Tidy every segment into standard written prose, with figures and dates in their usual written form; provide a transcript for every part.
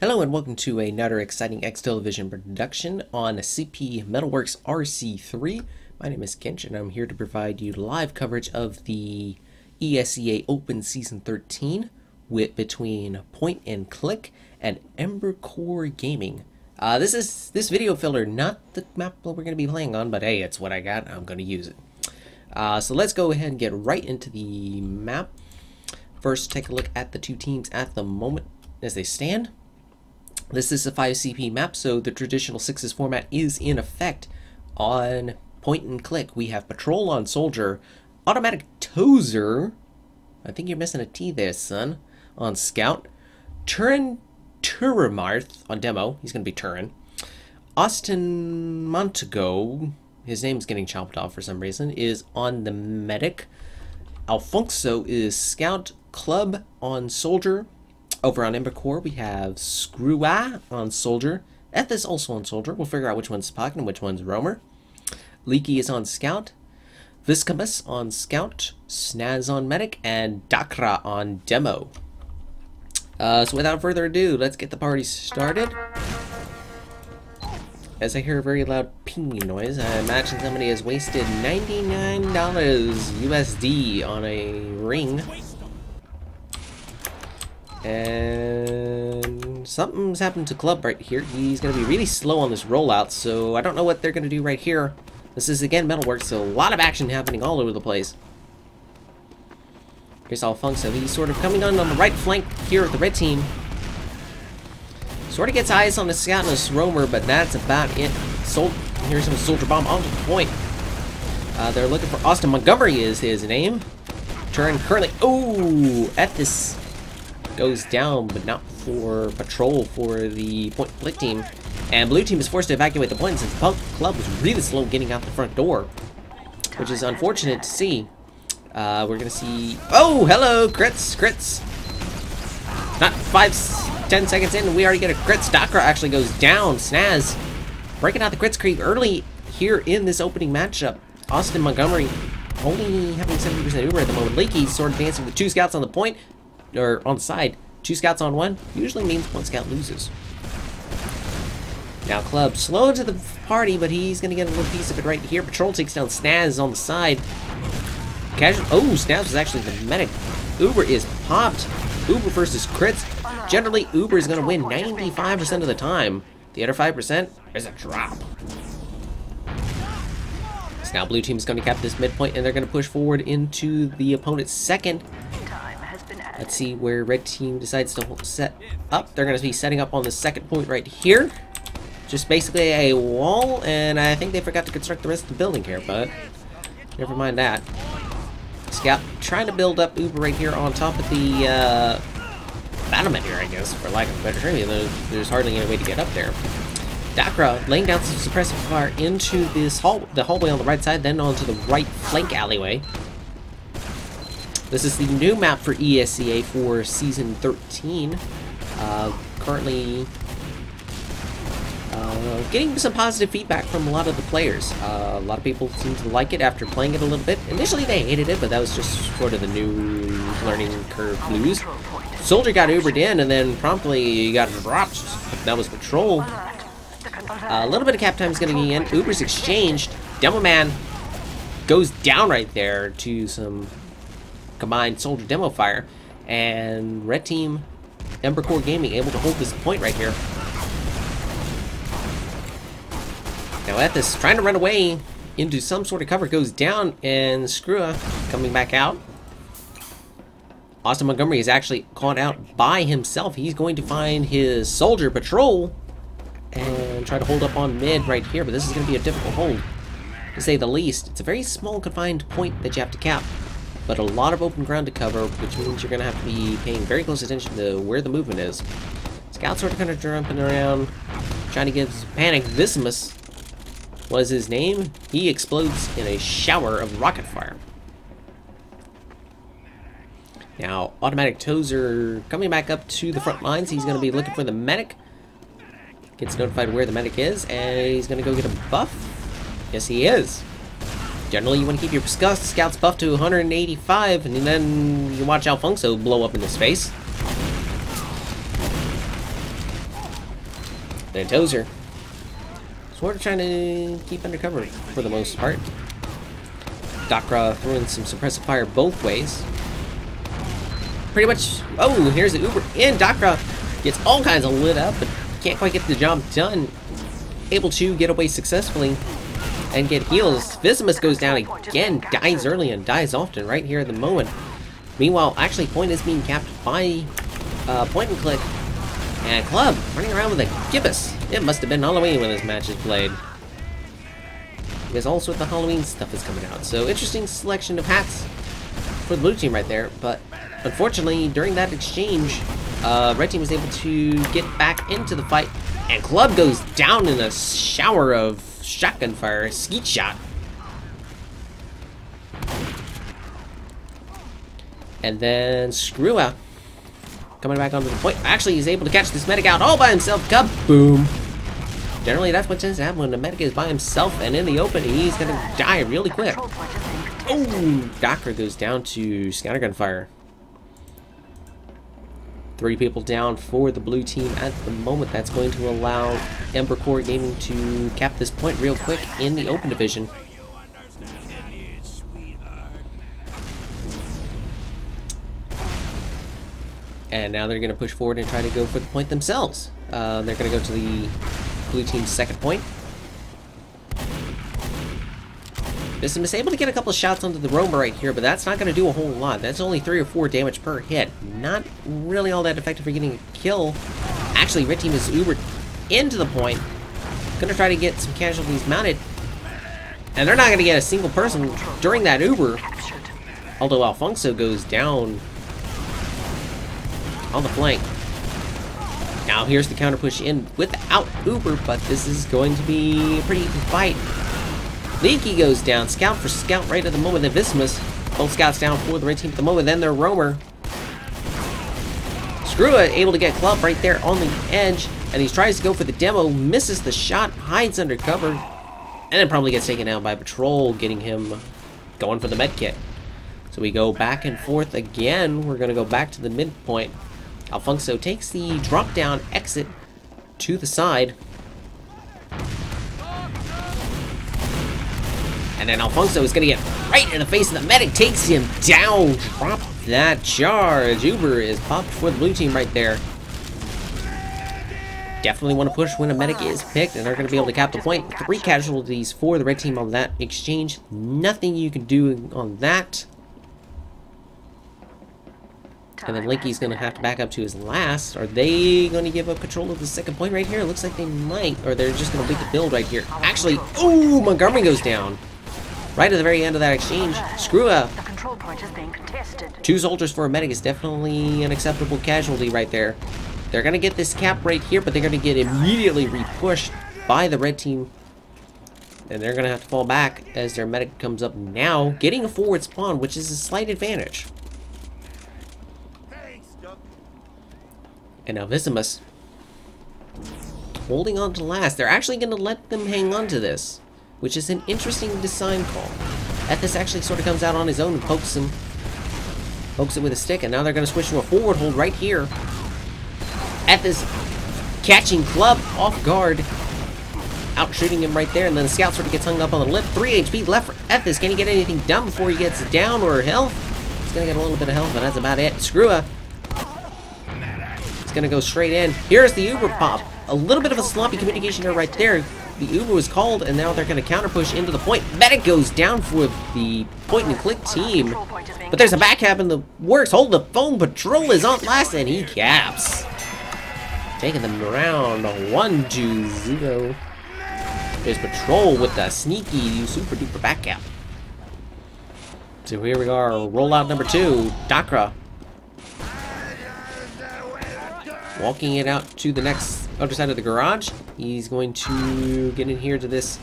Hello and welcome to another exciting X Television production on CP Metalworks RC3. My name is Kench and I'm here to provide you live coverage of the ESEA Open Season 13 between Point and Click and Ember Core Gaming. This is video filler, not the map we're going to be playing on, but hey, it's what I got. I'm going to use it. So let's go ahead and get right into the map. First, take a look at the two teams at the moment as they stand. This is a 5CP map, so the traditional 6s format is in effect on Point and Click. We have Patrol on Soldier, Automatic Tozer, I think you're missing a T there, son, on Scout, Turamarth on Demo, he's going to be Turin, Austin Montego, his name's getting chopped off for some reason, is on the Medic, Alfonso is Scout, Club on Soldier. Over on Ember Core, we have Screwa on Soldier. Ethis also on Soldier. We'll figure out which one's Spock and which one's Roamer. Leaky is on Scout. Viscamus on Scout. Snaz on Medic. And Dakra on Demo. So without further ado, let's get the party started. As I hear a very loud pinging noise, I imagine somebody has wasted $99 USD on a ring. And something's happened to Club right here. He's going to be really slow on this rollout, so I don't know what they're going to do right here. This is, again, Metalworks, so a lot of action happening all over the place. Here's Alfonso. He's sort of coming on the right flank here with the red team. Sort of gets eyes on the Scout and this Roamer, but that's about it. Here's some Soldier Bomb onto the point. They're looking for Austin Montgomery is his name. Turn currently... Oh! At this... goes down, but not for Patrol for the Point Click team. And blue team is forced to evacuate the point since the Club was really slow getting out the front door, which is unfortunate to see. We're gonna see... Oh, hello, crits. Not 10 seconds in, and we already get a crit. Dakra actually goes down. Snaz breaking out the crits creep early here in this opening matchup. Austin Montgomery only having 70% Uber at the moment. Leaky's sort of dancing with 2 scouts on the point. Or on the side, 2 scouts on 1 usually means 1 scout loses. Now Club slow to the party, but he's gonna get a little piece of it right here. Patrol takes down Snaz on the side. Casual. Oh, Snaz was actually the medic. Uber is popped. Uber versus crits. Generally, Uber is gonna win 95% of the time. The other 5% is a drop. So now blue team is gonna cap this midpoint, and they're gonna push forward into the opponent's second. Let's see where red team decides to set up. They're going to be setting up on the second point right here. Just basically a wall, and I think they forgot to construct the rest of the building here, but never mind that. Scout trying to build up Uber right here on top of the battlement here, I guess, for lack of a better term. There's hardly any way to get up there. Dakra laying down some suppressive fire into this the hallway on the right side, then onto the right flank alleyway. This is the new map for ESEA for Season 13. Currently getting some positive feedback from a lot of the players. A lot of people seem to like it after playing it a little bit. Initially they hated it, but that was just sort of the new learning curve blues. Soldier got Ubered in and then promptly got dropped. That was Patrol. A little bit of cap time is going to be in. Uber's exchanged. Demo Man goes down right there to some combined Soldier demo fire, and red team Ember Core Gaming able to hold this point right here. Now Ethis trying to run away into some sort of cover, goes down, and Screwa coming back out. Austin Montgomery is actually caught out by himself. He's going to find his Soldier Patrol and try to hold up on mid right here, but this is going to be a difficult hold, to say the least. It's a very small confined point that you have to cap, but a lot of open ground to cover, which means you're going to have to be paying very close attention to where the movement is. Scouts are kind of jumping around, trying to get panic. Viscamus was his name. He explodes in a shower of rocket fire. Now, Automatic Tozer coming back up to the front lines. He's going to be looking for the medic. Gets notified where the medic is, and he's going to go get a buff. Yes, he is. Generally, you want to keep your scouts buffed to 185, and then you watch Alfonso blow up in his face. Then Tozer. Sort of trying to keep undercover for the most part. Dakra throwing some suppressive fire both ways. Pretty much. Oh, here's the Uber. And Dakra gets all kinds of lit up, but can't quite get the job done. Able to get away successfully and get heals. Visimus goes down again, dies early and dies often right here at the moment. Meanwhile, actually, point is being capped by point and click. And Club running around with a gibbous. It must have been Halloween when this match is played. Because all sorts of Halloween stuff is coming out. So interesting selection of hats for the blue team right there. But unfortunately, during that exchange, red team was able to get back into the fight. And Club goes down in a shower of shotgun fire, skeet shot. And then Screwa coming back onto the point. Actually, he's able to catch this medic out all by himself. Kaboom! Generally, that's what tends to happen when the medic is by himself and in the open. He's gonna die really quick. Oh! Docker goes down to scattergun fire. 3 people down for the blue team at the moment. That's going to allow Ember Core Gaming to cap this point real quick in the open division. And now they're going to push forward and try to go for the point themselves. They're going to go to the blue team's second point. Visimus able to get a couple of shots onto the roamer right here, but that's not going to do a whole lot. That's only 3 or 4 damage per hit. Not really all that effective for getting a kill. Actually, red team is Ubered into the point. Going to try to get some casualties mounted. And they're not going to get a single person during that Uber. Although Alfonso goes down on the flank. Now here's the counter push in without Uber, but this is going to be a pretty good fight. Leaky goes down, scout for scout right at the moment. Then Visimus, both scouts down for the red team at the moment. Then their roamer. Screwa able to get Club right there on the edge, and he tries to go for the demo, misses the shot, hides under cover, and then probably gets taken out by Patrol, getting him going for the med kit. So we go back and forth again. We're going to go back to the midpoint. Alfonso takes the drop down exit to the side. And then Alfonso is going to get right in the face of the medic, takes him down. Drop that charge. Uber is popped for the blue team right there. Definitely want to push when a medic is picked, and they're going to be able to cap the point. 3 casualties for the red team on that exchange. Nothing you can do on that. And then Linky's going to have to back up to his last. Are they going to give up control of the second point right here? It looks like they might. Or they're just going to leak the build right here. Actually, ooh, Montgomery goes down. Right at the very end of that exchange. Screwa. 2 soldiers for a medic is definitely an acceptable casualty right there. They're going to get this cap right here, but they're going to get immediately repushed by the red team. And they're going to have to fall back as their medic comes up now, getting a forward spawn, which is a slight advantage. And now Visimus holding on to last. They're actually going to let them hang on to this, which is an interesting design call. Ethis actually sort of comes out on his own and pokes him. Pokes it with a stick, and now they're going to switch to a forward hold right here. Ethis catching Club off guard. Out shooting him right there, and then the scout sort of gets hung up on the lip. 3 HP left for Ethis. Can he get anything done before he gets down or health? He's going to get a little bit of health, but that's about it. Screwa. It's going to go straight in. Here's the Uber pop. A little bit of a sloppy communication error right there. The Uber was called, and now they're going to counter push into the point. Medic goes down for the point and click team. But there's a back cap in the works. Hold the phone. Patrol is on last, and he caps. Taking them around 1-0. There's Patrol with the sneaky super duper back cap. So here we are, rollout number 2. Dakra. Walking it out to the next other side of the garage. He's going to get in here to this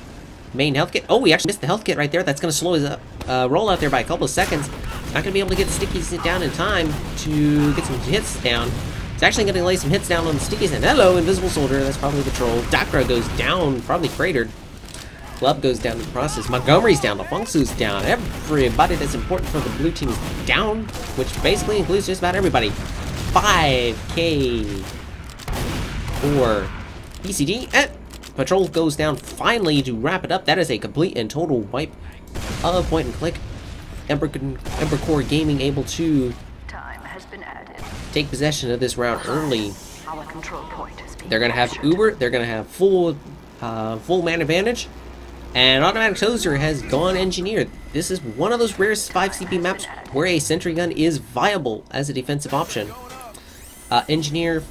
main health kit. Oh, we actually missed the health kit right there. That's going to slow his roll out there by a couple of seconds. Not going to be able to get the stickies down in time to get some hits down. He's actually going to lay some hits down on the stickies. And hello, Invisible Soldier. That's probably the troll. Dakra goes down, probably cratered. Club goes down in the process. Montgomery's down. Alfonso's down. Everybody that's important for the blue team is down, which basically includes just about everybody. 5K for eCg. Patrol goes down finally to wrap it up. That is a complete and total wipe of point and click. Ember Core Gaming able to take possession of this round early. They're going to have Uber. They're going to have full man advantage. And Automatic Tozer has gone Engineer. This is one of those rare 5 CP maps where a sentry gun is viable as a defensive option. Engineer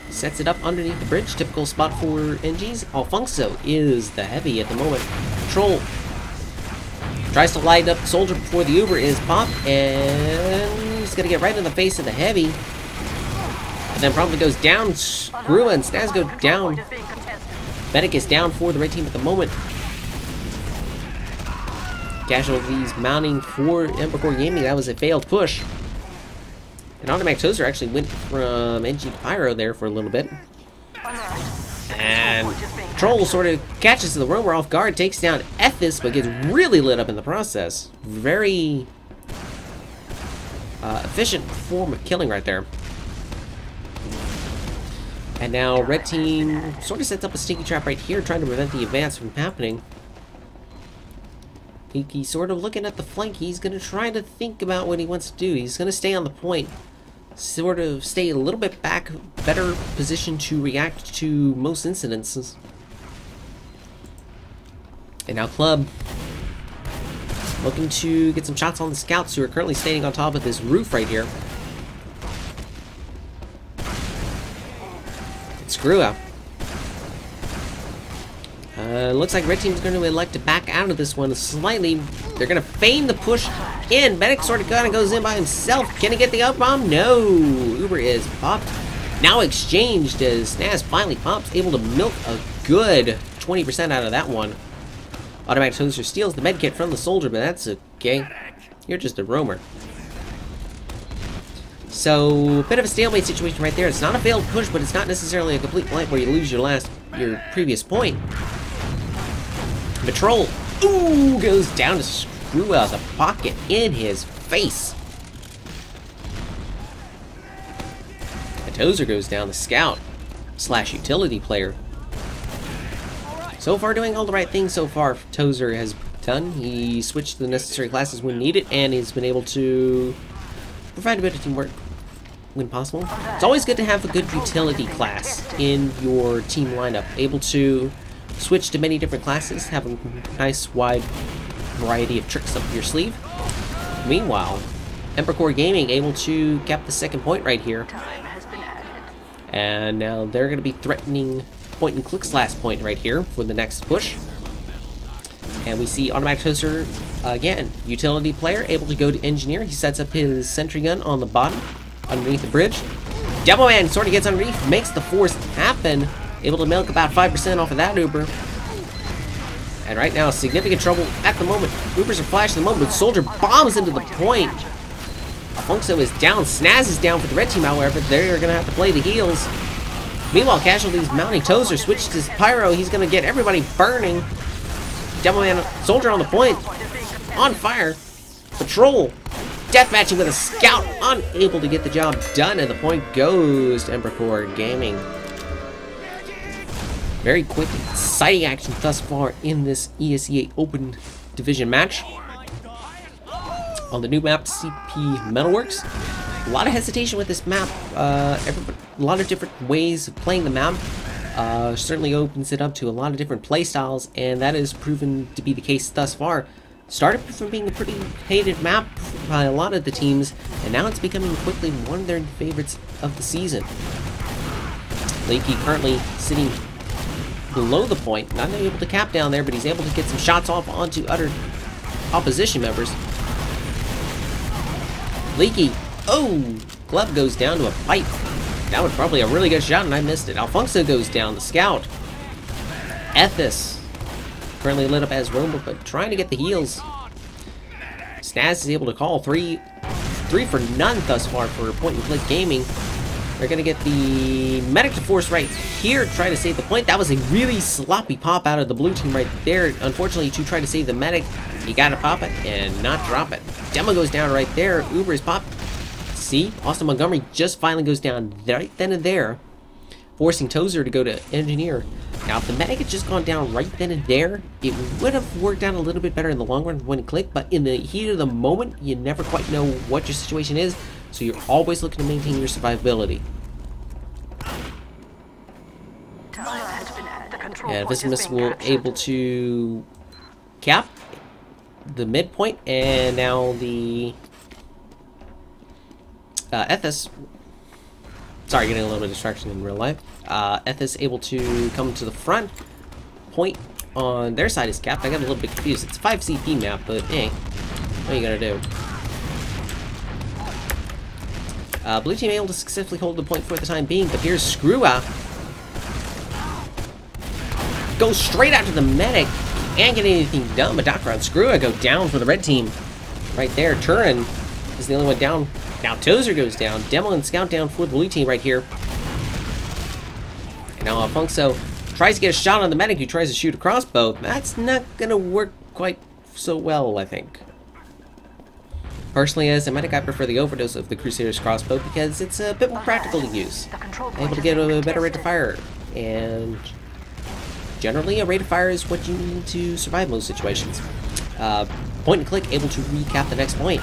sets it up underneath the bridge. Typical spot for NGs. Alfonso is the heavy at the moment. Patrol tries to light up the soldier before the Uber is popped. And he's going to get right in the face of the heavy. And then probably goes down. Grua and Snaz go down. Medic is down for the red team at the moment. Casualties mounting for Ember Core Gaming. That was a failed push. And Automatic Tozer actually went from NG to Pyro there for a little bit. And Troll sort of catches the roamer off guard, takes down Ethis, but gets really lit up in the process. Very efficient form of killing right there. And now red team sort of sets up a sneaky trap right here, trying to prevent the advance from happening. He's sort of looking at the flank. He's going to try to think about what he wants to do. He's going to stay on the point. Sort of stay a little bit back, better positioned to react to most incidences. And now Club looking to get some shots on the scouts who are currently standing on top of this roof right here. Screw up. Looks like red team's going to elect to back out of this one slightly. They're going to feign the push in. Medic sort of kind of goes in by himself. Can he get the up bomb? No. Uber is popped. Now exchanged as Snaz finally pops. Able to milk a good 20% out of that one. Automatic Tozer steals the medkit from the soldier, but that's okay. You're just a roamer. So, a bit of a stalemate situation right there. It's not a failed push, but it's not necessarily a complete blank where you lose your previous point. Patrol, ooh, goes down to screw out the pocket in his face. And Tozer goes down, the scout / utility player. So far doing all the right things so far Tozer has done. He switched to the necessary classes when needed, and he's been able to provide a bit of teamwork when possible. It's always good to have a good utility class in your team lineup. Able to switch to many different classes, have a nice wide variety of tricks up your sleeve. Meanwhile, Ember Core Gaming able to cap the second point right here. And now they're going to be threatening point and click's last point right here for the next push. And we see Automatic Tozer again, utility player, able to go to Engineer. He sets up his sentry gun on the bottom, underneath the bridge. Demo Man sort of gets underneath, makes the force happen. Able to milk about 5% off of that Uber. And right now, significant trouble at the moment. Ubers are flashing the moment, but Soldier bombs into the point. Alfonso is down. Snaz is down for the red team, however. They're going to have to play the heals. Meanwhile, Casualties mounting Tozer. Switched to Pyro. He's going to get everybody burning. Demo Man, Soldier on the point. On fire. Patrol. Deathmatching with a scout. Unable to get the job done. And the point goes to Ember Core Gaming. Very quick, exciting action thus far in this ESEA Open Division match. On the new map, CP Metalworks. A lot of hesitation with this map. A lot of different ways of playing the map. Certainly opens it up to a lot of different play styles, and that is proven to be the case thus far. Started from being a pretty hated map by a lot of the teams, and now it's becoming quickly one of their favorites of the season. Leaky currently sitting below the point, not able to cap down there, but he's able to get some shots off onto other opposition members. Leaky, oh, Glove goes down to a pipe. That was probably a really good shot, and I missed it. Alfonso goes down, the scout. Ethis, currently lit up as Roma, but trying to get the heals. Snaz is able to call three for none thus far for Point and Click Gaming. They're going to get the medic to force right here, try to save the point. That was a really sloppy pop out of the blue team right there. Unfortunately, to try to save the medic, you got to pop it and not drop it. Demo goes down right there. Uber is popped. See, Austin Montgomery just finally goes down right then and there. forcing Tozer to go to Engineer. Now, if the medic had just gone down right then and there, it would have worked out a little bit better in the long run when it clicked, but in the heat of the moment, you never quite know what your situation is, so you're always looking to maintain your survivability. And Visimus will able to cap the midpoint, and now the Ethis, sorry, getting a little bit of distraction in real life. Ethis able to come to the front. Point on their side is capped. I got a little bit confused. It's a 5 CP map, but hey, what are you gonna do? Blue team able to successfully hold the point for the time being, but here's Screwa. Goes straight after the medic. Can't get anything done, but Dr. and Screwa go down for the red team. Right there, Turin is the only one down. Now Tozer goes down. Demo and Scout down for the blue team right here. And now Alfonso tries to get a shot on the medic who tries to shoot a crossbow. That's not gonna work quite so well, I think. Personally, as a medic, I prefer the overdose of the Crusader's crossbow because it's a bit more practical to use. Able to get a better rate of fire, and generally a rate of fire is what you need to survive most situations. Point and click, able to recap the next point.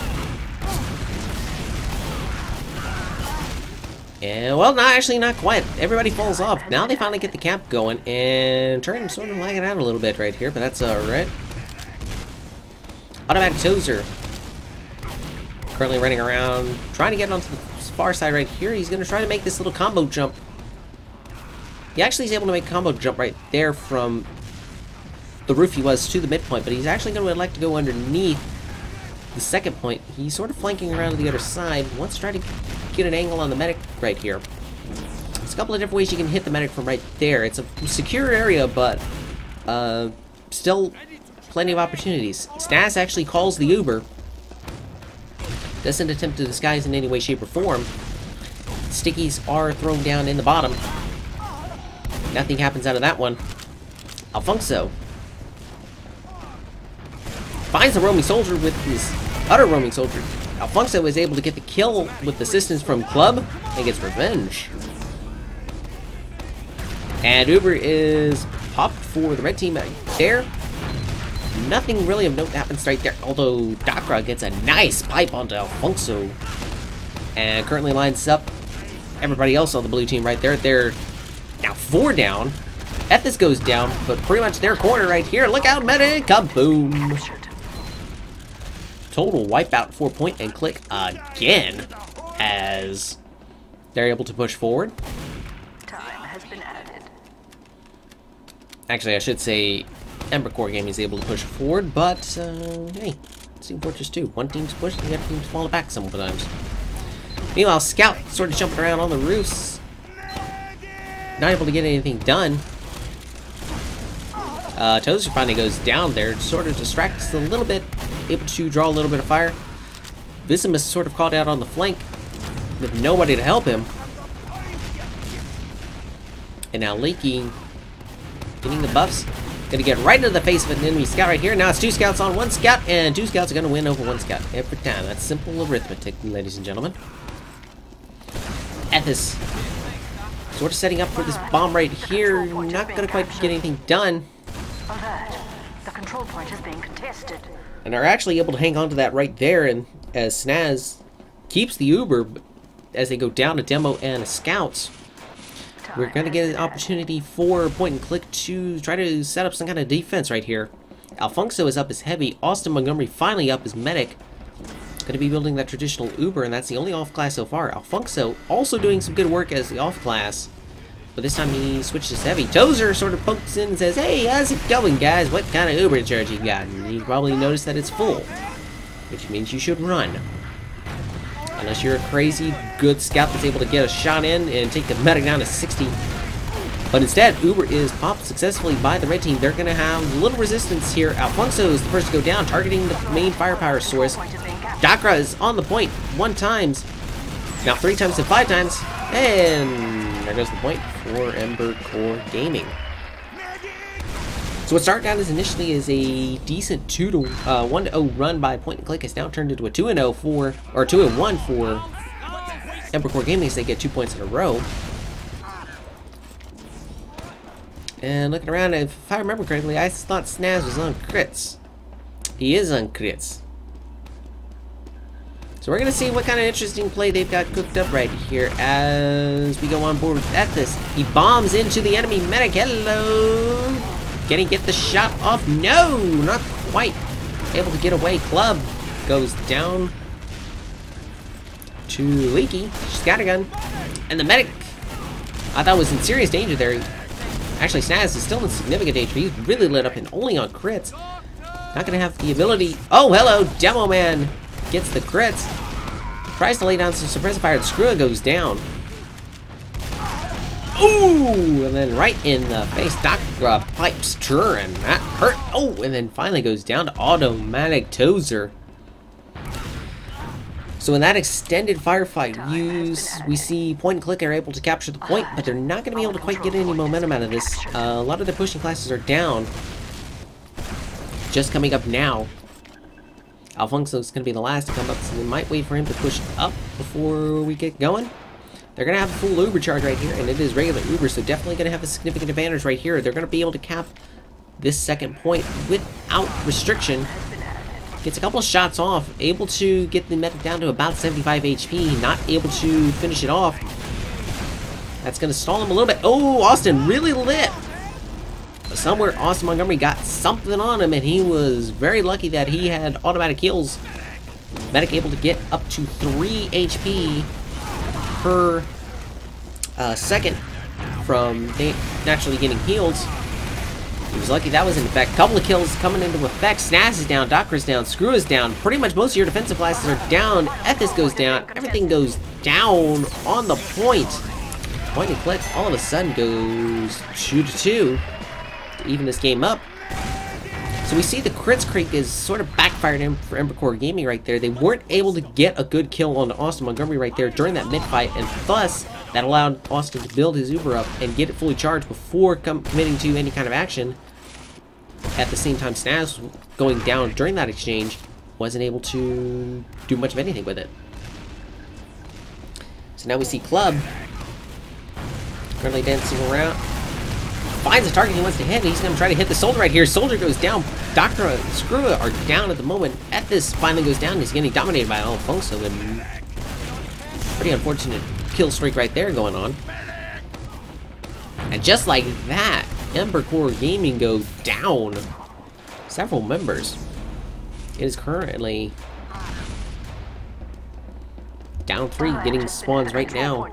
And, well, not quite. Everybody falls off. Now they finally get the cap going, and Turin's sort of lagging out a little bit right here, but that's alright. Automatic Tozer. Currently running around, trying to get onto the far side right here. He's going to try to make this little combo jump. He actually is able to make a combo jump right there from the roof he was to the midpoint, but he's actually going to elect to go underneath the second point. He's sort of flanking around to the other side. Wants to try to get an angle on the medic right here. There's a couple of different ways you can hit the medic from right there. It's a secure area, but still plenty of opportunities. Stas actually calls the Uber. Doesn't attempt to disguise in any way, shape, or form. Stickies are thrown down in the bottom. Nothing happens out of that one. Alfonso finds the roaming soldier with his other roaming soldier. Alfonso is able to get the kill with assistance from Club and gets revenge. And Uber is popped for the red team right there. Nothing really of note happens right there, although Dakra gets a nice pipe onto Alfonso. And currently lines up everybody else on the blue team right there. They're now 4 down. Ethis goes down, but pretty much their corner right here. Look out, medic! Kaboom! Total wipeout for point and click again, as they're able to push forward. Time has been added. Actually, I should say Ember Core Gaming is able to push forward, but hey, Team Fortress 2. One team's pushing, the other team's falling back sometimes. Meanwhile, Scout sort of jumping around on the roofs, not able to get anything done. Tozer finally goes down there, sort of distracts a little bit, able to draw a little bit of fire. Visimus sort of caught out on the flank with nobody to help him. And now Leaky getting the buffs. Gonna get right into the face of an enemy scout right here. Now it's 2 scouts on 1 scout, and 2 scouts are gonna win over 1 scout every time. That's simple arithmetic, ladies and gentlemen. Ethis sort of setting up for this bomb right here. Not gonna quite get anything done. Alert. The control point is being contested. And are actually able to hang on to that right there, and as Snaz keeps the Uber as they go down to Demo and Scouts. We're going to get an opportunity for point and click to try to set up some kind of defense right here. Alfonso is up as heavy. Austin Montgomery finally up as medic. Going to be building that traditional Uber, and that's the only off class so far. Alfonso also doing some good work as the off class, but this time he switches to heavy. Tozer sort of pokes in and says, "Hey, how's it going, guys? What kind of Uber charge you got?" And you probably noticed that it's full, which means you should run. Unless you're a crazy good scout that's able to get a shot in and take the medic down to 60. But instead, Uber is popped successfully by the red team. They're going to have little resistance here. Alfonso is the first to go down, targeting the main firepower source. Dakra is on the point 1 time. Now 3 times and 5 times. And there goes the point for Ember Core Gaming. So what started out as initially as a decent 1-0 run by point and click has now turned into a 2-0 for, or 2-1 for Ember Core Gaming as they get 2 points in a row. And looking around, if I remember correctly, I thought Snaz was on crits. He is on crits. So we're going to see what kind of interesting play they've got cooked up right here as we go on board with this. He bombs into the enemy medic. Hello! Can he get the shot off? No! Not quite able to get away. Club goes down to Leaky. She's got a gun. And the medic, I thought, was in serious danger there. Actually, Snaz is still in significant danger. He's really lit up and only on crits. Not going to have the ability. Oh, hello! Demo Man gets the crits. Tries to lay down some suppressive fire. And Screw goes down. Ooh! And then right in the face. Doc pipes her, and that hurt. Oh! And then finally goes down to automatic Tozer. So in that extended firefight we see point and click are able to capture the point, but they're not going to be able to quite get any momentum out of this. A lot of the pushing classes are down. Just coming up now. Alfonso's going to be the last to come up, so we might wait for him to push up before we get going. They're going to have a full Uber charge right here, and it is regular Uber, so definitely going to have a significant advantage right here. They're going to be able to cap this second point without restriction. Gets a couple of shots off, able to get the medic down to about 75 HP, not able to finish it off. That's going to stall him a little bit. Oh, Austin really lit. Somewhere Austin Montgomery got something on him, and he was very lucky that he had automatic heals. Medic able to get up to 3 HP per second from naturally getting heals. He was lucky that was in effect. Couple of kills coming into effect. Snaz is down, Docker's down, Screw is down. Pretty much most of your defensive classes are down. Ethis goes down. Everything goes down on the point. Point and click all of a sudden goes 2-2 to even this game up. So we see the crits creep is sort of backfired in for Embercore Gaming right there. They weren't able to get a good kill on Austin Montgomery right there during that mid-fight, and thus that allowed Austin to build his Uber up and get it fully charged before committing to any kind of action. At the same time, Snaz going down during that exchange wasn't able to do much of anything with it. So now we see Club currently dancing around. Finds a target he wants to hit, and he's going to try to hit the Soldier right here. Soldier goes down. Doctor and Screw are down at the moment. Ethis finally goes down. He's getting dominated by Alfonso, and pretty unfortunate kill streak right there going on. And just like that, Embercore Gaming goes down several members. It is currently down 3, getting spawns right now.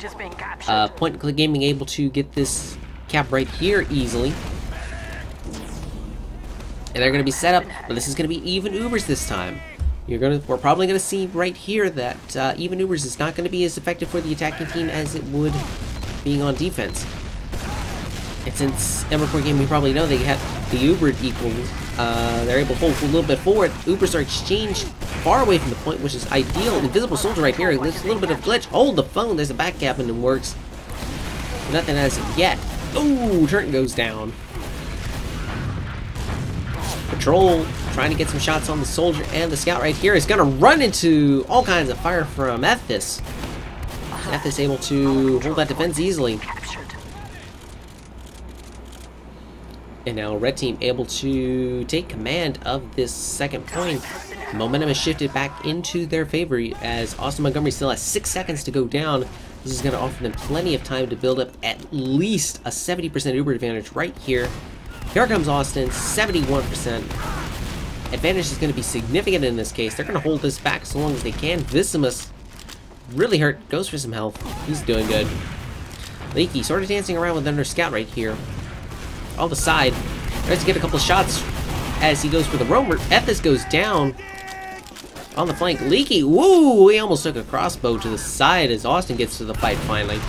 Point and click Gaming able to get this cap right here easily. And they're going to be set up, but this is going to be even Ubers this time. We're probably going to see right here that even Ubers is not going to be as effective for the attacking team as it would being on defense. And since Embercore Gaming, we probably know they have the Uber equals, they're able to hold a little bit forward. Ubers are exchanged far away from the point, which is ideal. Invisible Soldier right here, there's a little bit of glitch. Hold the phone, there's a back cap and it works. Nothing as of yet. Ooh, Turton goes down. Patrol trying to get some shots on the Soldier, and the Scout right here is going to run into all kinds of fire from Ethis. Ethis able to hold that defense easily. And now Red Team able to take command of this second point. Momentum is shifted back into their favor as Austin Montgomery still has 6 seconds to go down. This is going to offer them plenty of time to build up at least a 70% Uber advantage right here. Here comes Austin, 71%. Advantage is going to be significant in this case. They're going to hold this back as long as they can. Visimus really hurt, goes for some health. He's doing good. Leaky sort of dancing around with under Scout right here. On the side, tries to get a couple of shots as he goes for the roamer. Ethis goes down on the flank. Leaky, woo! He almost took a crossbow to the side as Austin gets to the fight finally.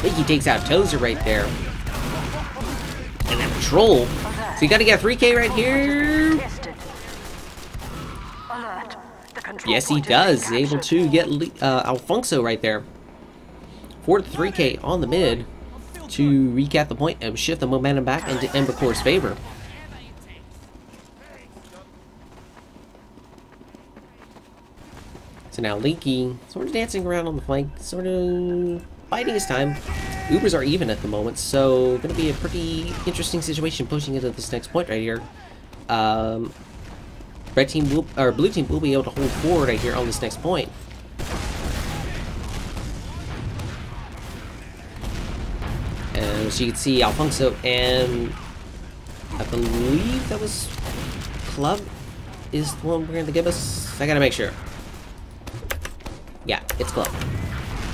Leaky takes out Tozer right there. And then Patrol. So you gotta get 3K right here. Yes, he does. Able to get Alfonso right there. 4 to 3K on the mid to recap the point and shift the momentum back into Embercore's favor. So now Leaky sort of dancing around on the flank, sort of biding his time. Ubers are even at the moment, so going to be a pretty interesting situation pushing into this next point right here. Blue team will be able to hold forward right here on this next point. And as you can see, Alfonso and I believe that was Club is the one we're going to give us. I gotta make sure. Yeah, it's Club.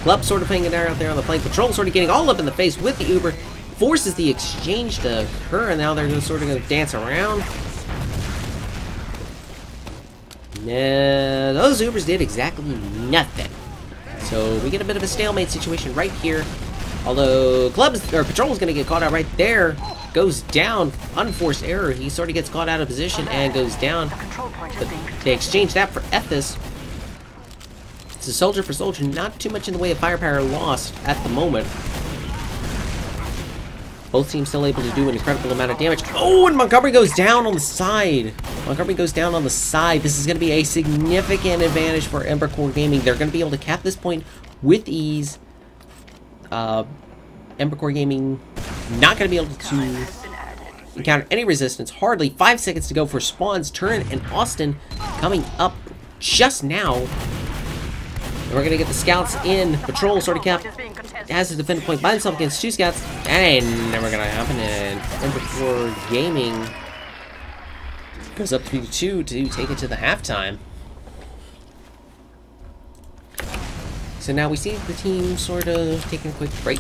Club sort of hanging out there on the flank. Patrol sort of getting all up in the face with the Uber. Forces the exchange to occur, and now they're just sort of going to dance around. Nah, those Ubers did exactly nothing. So we get a bit of a stalemate situation right here. Although Patrol is going to get caught out right there. Goes down. Unforced error. He sort of gets caught out of position and goes down. But they exchange that for Ethis. It's a soldier for soldier. Not too much in the way of firepower lost at the moment. Both teams still able to do an incredible amount of damage. Oh, and Montgomery goes down on the side. Montgomery goes down on the side. This is going to be a significant advantage for Ember Core Gaming. They're going to be able to cap this point with ease. Ember Core Gaming not going to be able to encounter any resistance. Hardly 5 seconds to go for Spawn's turn, and Austin coming up just now. And we're going to get the scouts in. Patrol sort of kept has to defend a point by himself against 2 scouts. That ain't never going to happen. And Ember Core Gaming goes up 3-2 to take it to the halftime. So now we see the team sort of taking a quick break.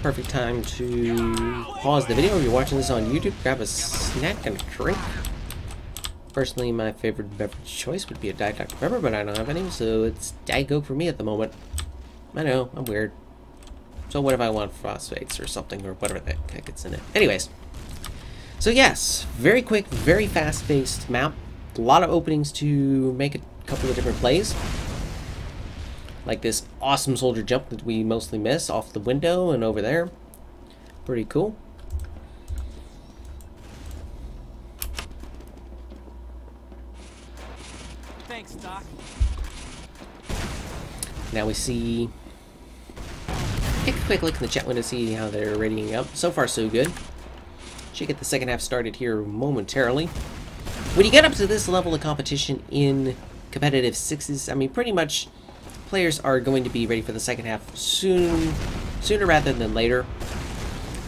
Perfect time to pause the video. If you're watching this on YouTube, grab a snack and a drink. Personally, my favorite beverage choice would be a Diet Dr. Pepper, but I don't have any, so it's Diet Coke for me at the moment. I know, I'm weird. So what if I want phosphates or something, or whatever the heck it's in it. Anyways. So yes, very quick, very fast-paced map. A lot of openings to make a couple of different plays. Like this awesome soldier jump that we mostly miss off the window and over there. Pretty cool. Thanks, Doc. Now we see... Take a quick look in the chat window to see how they're rating up. So far, so good. Should get the second half started here momentarily. When you get up to this level of competition in competitive sixes, I mean, pretty much players are going to be ready for the second half sooner rather than later.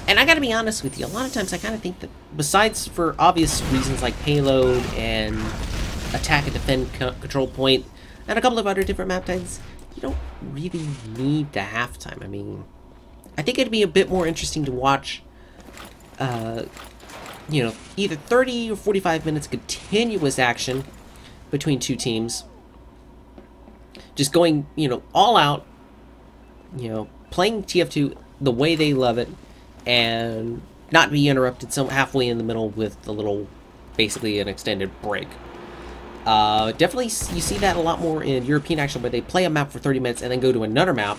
And I gotta be honest with you, a lot of times I kind of think that besides for obvious reasons like payload and attack and defend control point and a couple of other different map types, you don't really need the halftime. I mean, I think it'd be a bit more interesting to watch you know, either 30 or 45 minutes continuous action between two teams. Just going, you know, all out, you know, playing TF2 the way they love it, and not be interrupted halfway in the middle with a little, basically an extended break. Definitely you see that a lot more in European action, where they play a map for 30 minutes and then go to another map.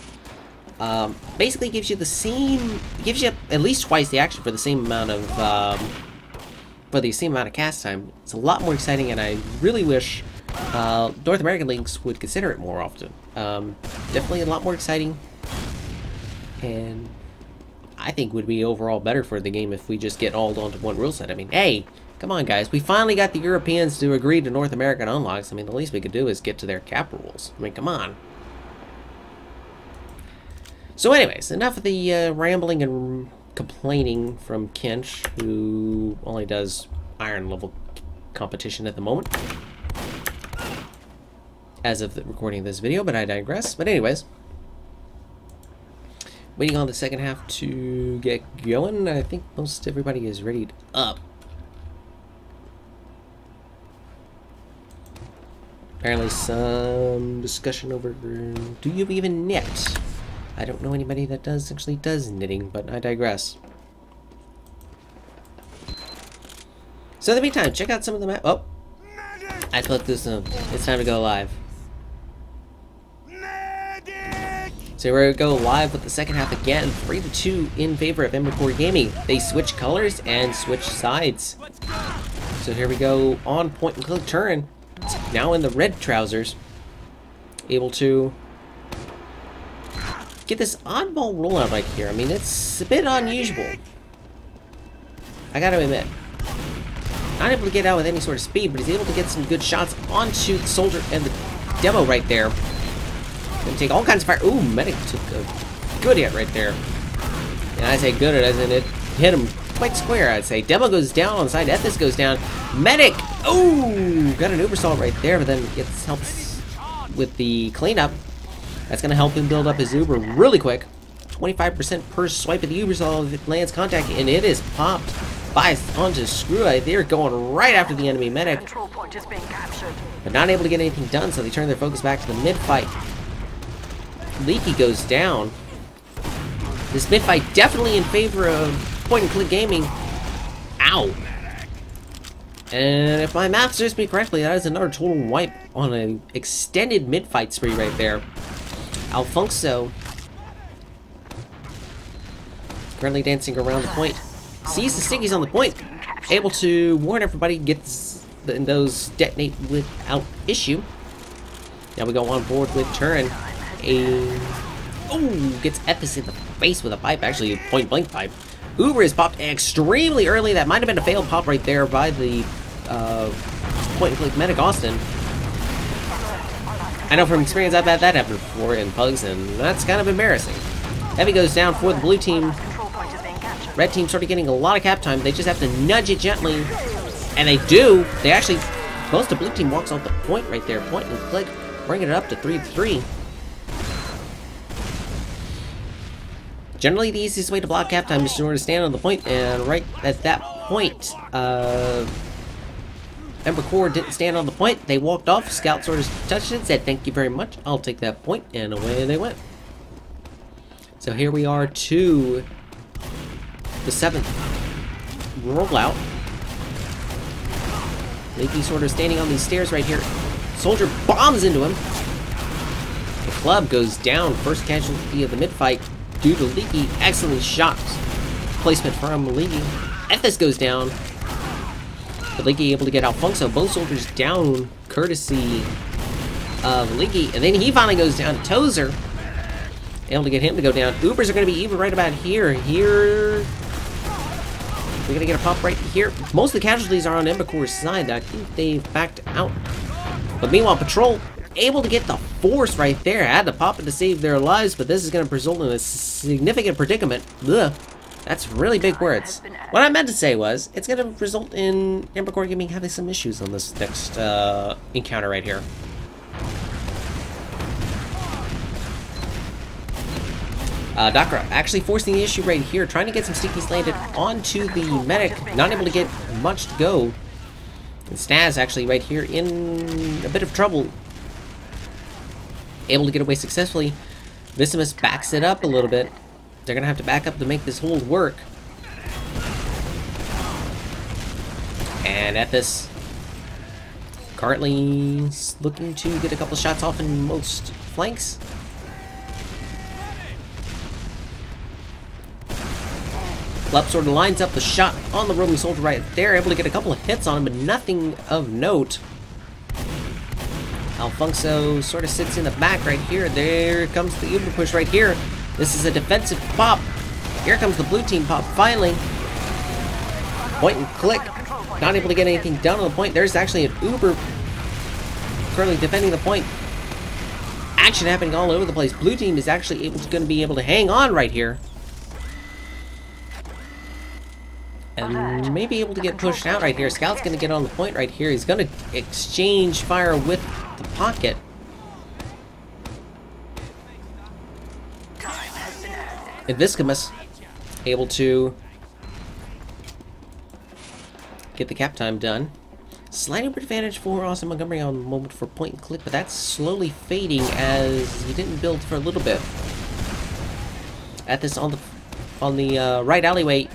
Basically gives you the same, gives you at least twice the action for the same amount of, cast time. It's a lot more exciting, and I really wish North American leagues would consider it more often. Definitely a lot more exciting, and I think would be overall better for the game if we just get all onto one rule set. I mean, hey, come on guys, we finally got the Europeans to agree to North American unlocks. I mean, the least we could do is get to their cap rules. I mean, come on. So anyways, enough of the rambling and complaining from Kinch, who only does iron level competition at the moment, as of the recording of this video, but I digress. But anyways, waiting on the second half to get going. I think most everybody is ready up. Apparently some discussion over, do you even knit? I don't know anybody that actually does knitting, but I digress. So in the meantime, check out some of the map. Oh, I clicked this up. It's time to go live. So we're going to go live with the second half again, 3-2 in favor of Ember Core Gaming. They switch colors and switch sides. So here we go on point and click turn. It's now in the red trousers, able to get this oddball rollout right here. I mean, it's a bit unusual. I gotta admit. Not able to get out with any sort of speed, but he's able to get some good shots onto the soldier and the demo right there. Gonna take all kinds of fire. Ooh, medic took a good hit right there. And I say good, as in it hit him quite square, I'd say. Demo goes down on the side, Ethis goes down. Medic! Ooh! Got an ubersault right there, but then gets helps with the cleanup. That's gonna help him build up his uber really quick. 25% per swipe of the ubersault if it lands contact, and it is popped by onto Screw. They're going right after the enemy medic. Control point is being captured. But not able to get anything done, so they turn their focus back to the mid-fight. Leaky goes down. This mid-fight definitely in favor of point-and-click gaming. Ow! And if my math serves me correctly, that is another total wipe on an extended mid-fight spree right there. Alfonso, currently dancing around the point, sees the stickies on the point, able to warn everybody, gets those detonate without issue. Now we go on board with Turin. Gets Ethis in the face with a pipe, actually a point-blank pipe. Uber is popped extremely early. That might have been a failed pop right there by the point-and-click medic Austin. I know from experience I've had that happen before in Pugs, and that's kind of embarrassing. Heavy goes down for the blue team. Red team started getting a lot of cap time. They just have to nudge it gently. And they do. They actually, most of the blue team walks off the point right there. Point and click, bringing it up to 3-3. Generally, the easiest way to block cap time is to stand on the point, and right at that point, Ember Corps didn't stand on the point. They walked off. Scout sort of touched it, said, "Thank you very much. I'll take that point," and away they went. So here we are to the 7th rollout. Leaky sort of standing on these stairs right here. Soldier bombs into him. The club goes down. First casualty of the mid-fight due to Leaky. Excellent shot placement from Leaky. Ethis goes down. But Leaky able to get Alfonso. Both soldiers down courtesy of Leaky. And then he finally goes down to Tozer. Able to get him to go down. Ubers are going to be even right about here. We're going to get a pop right here. Most of the casualties are on Ember Corps' side. I think they've backed out. But meanwhile, Patrol able to get the force right there. Had to pop it to save their lives, but this is going to result in a significant predicament. Ugh. That's really big words. What I meant to say was, it's going to result in Ember Corps Gaming having some issues on this next encounter right here. Dakra actually forcing the issue right here, trying to get some stickies landed onto the medic, not able to get much to go. And Staz actually right here in a bit of trouble. Able to get away successfully. Visimus backs it up a little bit. They're going to have to back up to make this hold work. And at this, currently looking to get a couple shots off in most flanks. Club sort of lines up the shot on the roaming soldier right there, able to get a couple of hits on him, but nothing of note. Alfonso sort of sits in the back right here. There comes the Uber push right here. This is a defensive pop. Here comes the blue team pop finally. Point and click. Not able to get anything done on the point. There's actually an Uber currently defending the point. Action happening all over the place. Blue team is actually going to be able to hang on right here. And maybe able to get pushed out right here. Scout's going to get on the point right here. He's going to exchange fire with the pocket. And Viscamus able to get the cap time done. Slight advantage for Austin Montgomery on the moment for point and click, but that's slowly fading as he didn't build for a little bit. At this on the right alleyway.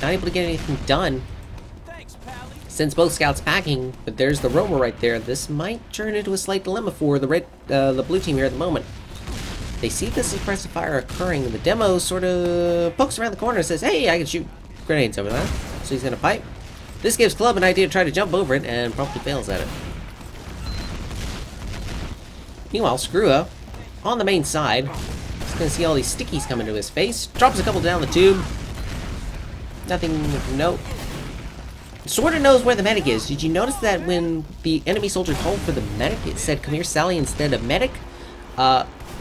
Not able to get anything done. Since both scouts packing, but there's the roamer right there. This might turn into a slight dilemma for the blue team here at the moment. They see the suppressive fire occurring, and the demo sort of pokes around the corner and says, "Hey, I can shoot grenades over there." So he's gonna pipe. This gives Club an idea to try to jump over it, and promptly fails at it. Meanwhile, Screwa on the main side. gonna see all these stickies coming to his face. Drops a couple down the tube. Nothing of note. Sorta knows where the medic is. Did you notice that when the enemy soldier called for the medic, it said, "Come here, Sally," instead of medic?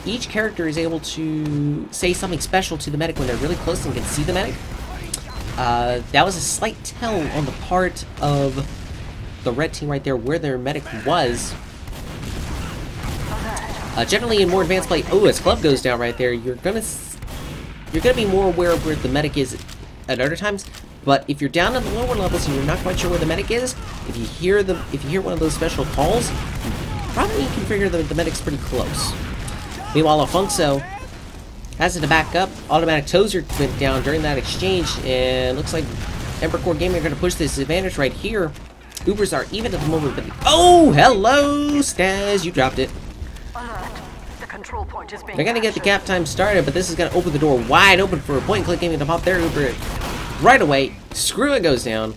Each character is able to say something special to the medic when they're really close and can see the medic. That was a slight tell on the part of the red team right there where their medic was. Generally in more advanced play, as Club goes down right there, you're gonna be more aware of where the medic is at other times. But if you're down at the lower levels and you're not quite sure where the medic is, if you hear one of those special calls, you probably can figure that the medic's pretty close. Meanwhile, Alfonso has it to back up. Automatic Tozer went down during that exchange, and looks like Emperor Core Gaming are going to push this advantage right here. Ubers are even at the moment, but hello, Staz, you dropped it. Alert. The control point is being They're going to get the cap time started, but this is going to open the door wide open for a point-and-click gaming to pop their Uber right away. Screw it goes down.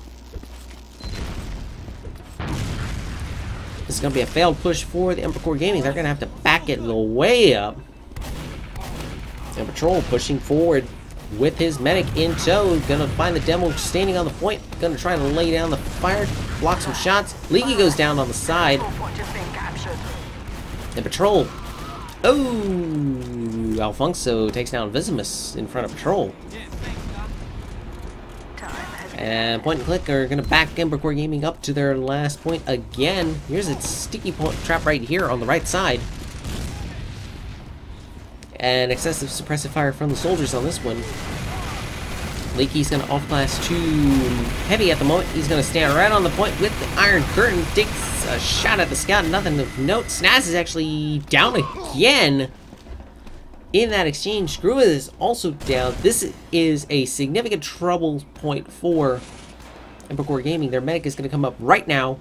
This is going to be a failed push for the Emperor Core Gaming. They're going to have to back it the way up. And Patrol pushing forward with his medic in tow. Going to find the demo standing on the point. Going to try to lay down the fire, block some shots. Leaky goes down on the side. And Patrol. Alfonso takes down Visimus in front of Patrol. And point and click are going to back Emperor Core Gaming up to their last point again. Here's a sticky point trap right here on the right side. And excessive suppressive fire from the soldiers on this one. Leaky's going to off-class 2 heavy at the moment. He's going to stand right on the point with the Iron Curtain. Takes a shot at the scout. Nothing of note. Snaz is actually down again. In that exchange, Screwa is also down. This is a significant trouble point for Emperor Core Gaming. Their medic is going to come up right now.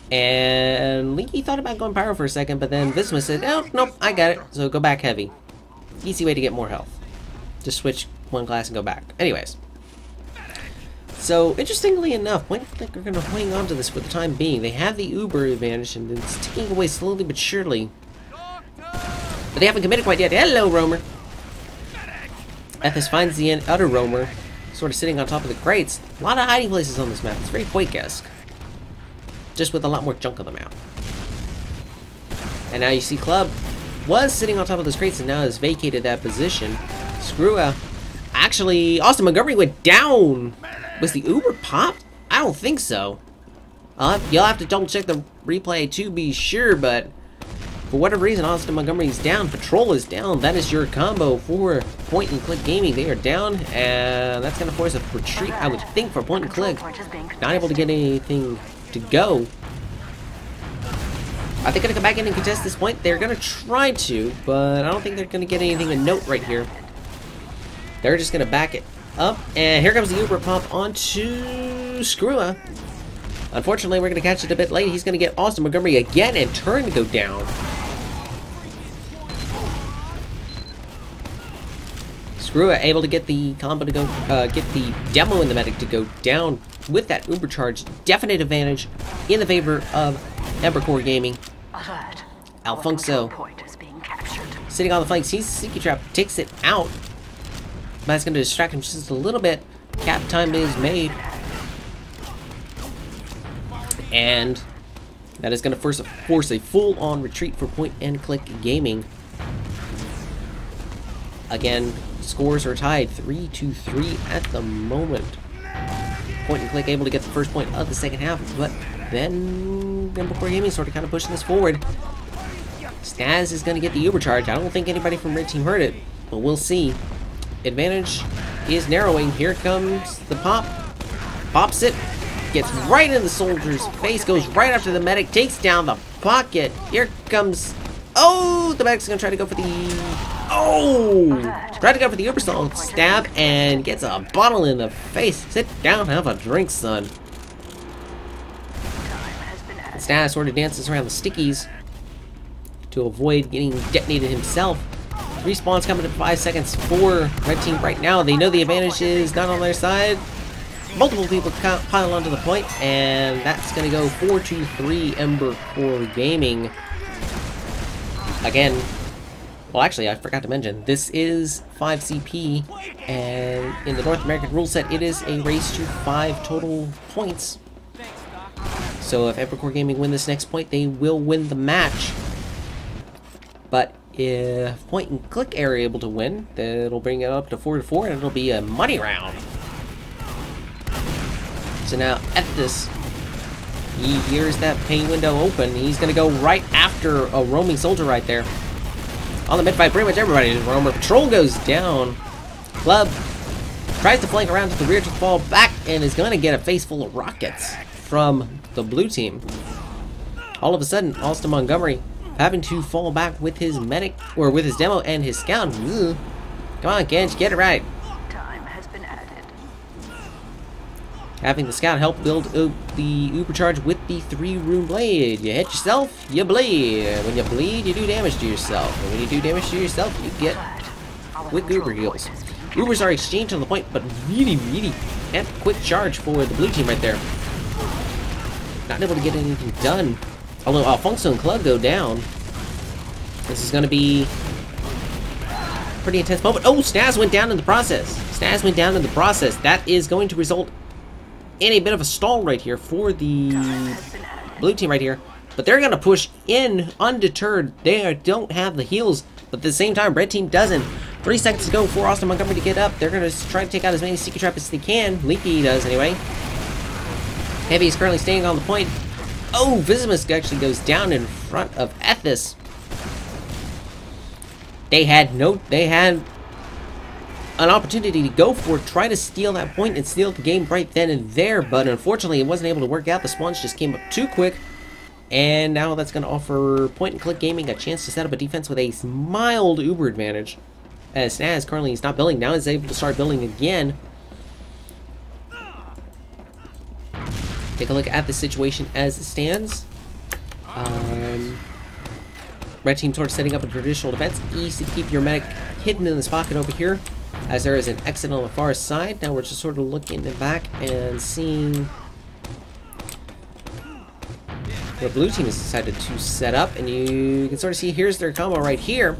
And Leaky thought about going pyro for a second, but then Visma said, "Oh, nope, I got it." So go back heavy. Easy way to get more health. Just switch one class and go back. Anyways. So, interestingly enough, Point and Click are going to hang on to this for the time being. They have the Uber advantage, and it's ticking away slowly but surely. But they haven't committed quite yet. Hello, Roamer. Ethis finds the other Roamer, sort of sitting on top of the crates. A lot of hiding places on this map. It's very Quake-esque. Just with a lot more junk on the map. And now you see Club was sitting on top of those crates and now has vacated that position. Screwa. Actually, Austin Montgomery went down. Was the Uber popped? I don't think so. You'll have to double check the replay to be sure, but for whatever reason, Austin Montgomery's down. Patrol is down. That is your combo for Point and Click Gaming. They are down, and that's going to force a retreat, I would think, for Point and Click. Not able to get anything to go. Are they going to come back in and contest this point? They're going to try to, but I don't think they're going to get anything to note right here. They're just going to back it up, and here comes the Uber pop onto Screwa. Unfortunately, we're going to catch it a bit late. He's going to get Austin Montgomery again and turn to go down. Screwa able to get the combo to go, get the demo in the medic to go down with that Uber charge. Definite advantage in the favor of Emperor Core Gaming. Alert. Alfonso Point is being captured. sitting on the flank, sees the Sticky Trap, takes it out. That's going to distract him just a little bit. Cap time is made. And that is going to force a full-on retreat for Point and Click Gaming. Again, scores are tied 3-3 at the moment. Point and Click able to get the first point of the second half, but then Emperor Gaming sort of kind of pushing this forward. Staz is going to get the Uber charge. I don't think anybody from Red Team heard it, but we'll see. Advantage is narrowing. Here comes the pop. Pops it. Gets right in the soldier's face. Goes right after the medic. Takes down the pocket. Here comes... Oh! The medic's going to try to go for the... Oh! Tried to go for the Uber stall. Stab and gets a bottle in the face. Sit down. Have a drink, son. Staz sort of dances around the stickies to avoid getting detonated himself. Respawn's coming in 5 seconds for Red Team right now. They know the advantage is not on their side. Multiple people pile onto the point, and that's going to go 4-3 Emperor Core Gaming. Again, Well, actually, I forgot to mention, this is 5 CP, and in the North American rule set, it is a race to 5 total points. So if Emperor Gaming win this next point, they will win the match. But if Point and Click are able to win, then it'll bring it up to 4-4, and it'll be a money round. So now, at this, he hears that pay window open. He's going to go right after a roaming soldier right there. On the mid-fight, pretty much everybody. Roamer Patrol goes down. Club tries to flank around to the rear to fall back and is going to get a face full of rockets from the blue team. All of a sudden, Austin Montgomery having to fall back with his medic, or with his demo and his scout. Ugh. Come on, Genj, get it right. Time has been added. Having the scout help build the Uber charge with the 3-rune blade. You hit yourself, you bleed. When you bleed, you do damage to yourself. And when you do damage to yourself, you get quick Uber heals. Ubers are exchanged on the point, but really quick charge for the blue team right there. Not able to get anything done. Although Alfonso and Club go down. This is going to be a pretty intense moment. Oh, Snaz went down in the process. Snaz went down in the process. That is going to result in a bit of a stall right here for the blue team right here. But they're going to push in undeterred. They don't have the heals, but at the same time, red team doesn't. 3 seconds to go for Austin Montgomery to get up. They're going to try to take out as many Seeker Traps as they can. Leaky does anyway. Heavy is currently staying on the point. Oh, Visimus actually goes down in front of Ethis. They had an opportunity to go for it, try to steal that point and steal the game right then and there, but unfortunately it wasn't able to work out. The spawns just came up too quick, and now that's going to offer Point and Click Gaming a chance to set up a defense with a mild Uber advantage. As Snaz currently is not building, now is able to start building again. Take a look at the situation as it stands. Red team sort of setting up a traditional defense. Easy to keep your medic hidden in this pocket over here, as there is an exit on the far side. Now we're just sort of looking in the back and seeing the blue team has decided to set up, and you can sort of see here's their combo right here.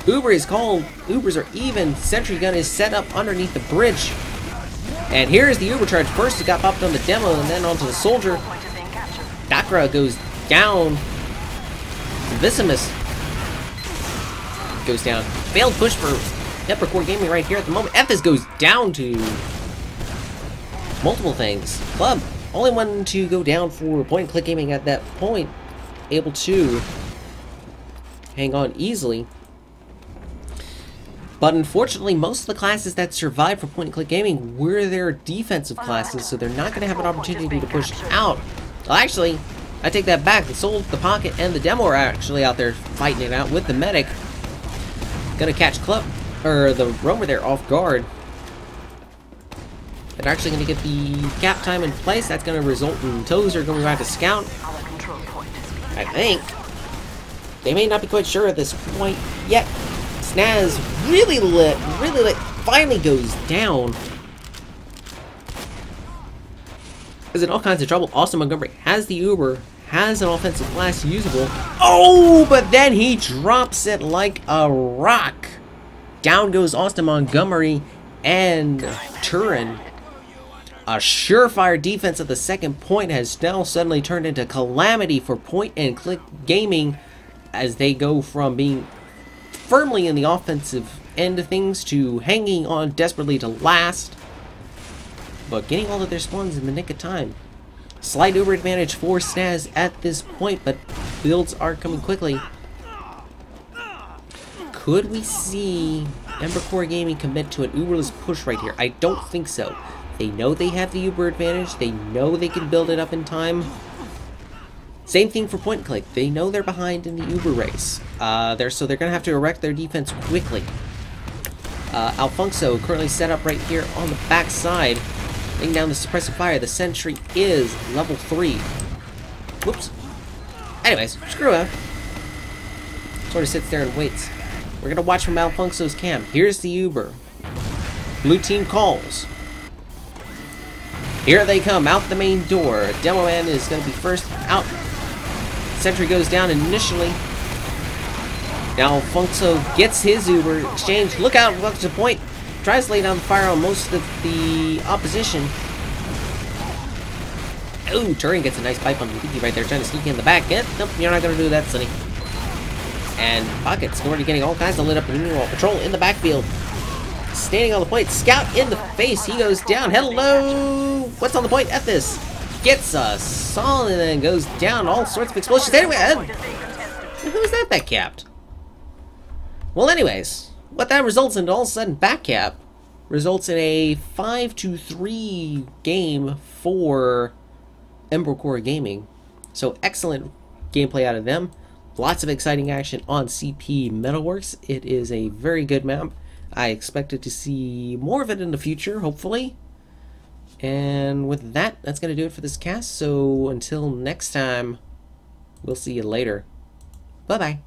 Uber is called, Ubers are even, Sentry Gun is set up underneath the bridge. And here's the Uber charge. First it got popped on the demo and then onto the soldier. Dakra goes down. Visimus goes down. Failed push for Emperor Gaming right here at the moment. Ethis goes down to multiple things. Club, only one to go down for Point and Click Gaming at that point. Able to hang on easily. But unfortunately, most of the classes that survived for Point and Click Gaming were their defensive classes, so they're not going to have an opportunity to push out. Well, actually, I take that back. The Soul, the Pocket, and the Demo are actually out there fighting it out with the medic. Gonna catch Club, or the Roamer there off guard. They're actually gonna get the cap time in place. That's gonna result in Tozer going back to scout. I think. They may not be quite sure at this point yet. Snaz really lit, finally goes down. Is in all kinds of trouble. Austin Montgomery has the Uber, has an offensive class usable. Oh, but then he drops it like a rock. Down goes Austin Montgomery and Turin. A surefire defense at the second point has now suddenly turned into calamity for Point and Click Gaming, as they go from being firmly in the offensive end of things to hanging on desperately to last, but getting all of their spawns in the nick of time. Slight Uber advantage for Snaz at this point, but builds are coming quickly. Could we see Emperor Gaming commit to an Uberless push right here? I don't think so. They know they have the Uber advantage. They know they can build it up in time. Same thing for Point and Click. They know they're behind in the Uber race. So they're going to have to erect their defense quickly. Alfonso currently set up right here on the back side, laying down the suppressive fire. The sentry is level 3. Whoops. Anyways, screw it. Sort of sits there and waits. We're going to watch from Alfonso's cam. Here's the Uber. Blue team calls. Here they come, out the main door. Demo Man is going to be first out. Sentry goes down initially. Now Funkso gets his Uber exchange. Look out, what's the point? Tries to lay down fire on most of the opposition. Ooh, Turing gets a nice pipe on Tiki right there, trying to sneak in the back. Nope, you're not gonna do that, Sonny. And Pocket's already getting all kinds of lit up and patrol in the backfield. Standing on the point, Scout in the face, he goes down. Hello! What's on the point? F this. Gets a solid and then goes down. All sorts of explosions. Anyway, who's that capped? Well, anyways, what that results in all of a sudden backcap results in a 5-3 game for Ember Core Gaming. So excellent gameplay out of them. Lots of exciting action on CP Metalworks. It is a very good map. I expected to see more of it in the future, hopefully. And with that, that's going to do it for this cast. So until next time, we'll see you later. Bye-bye.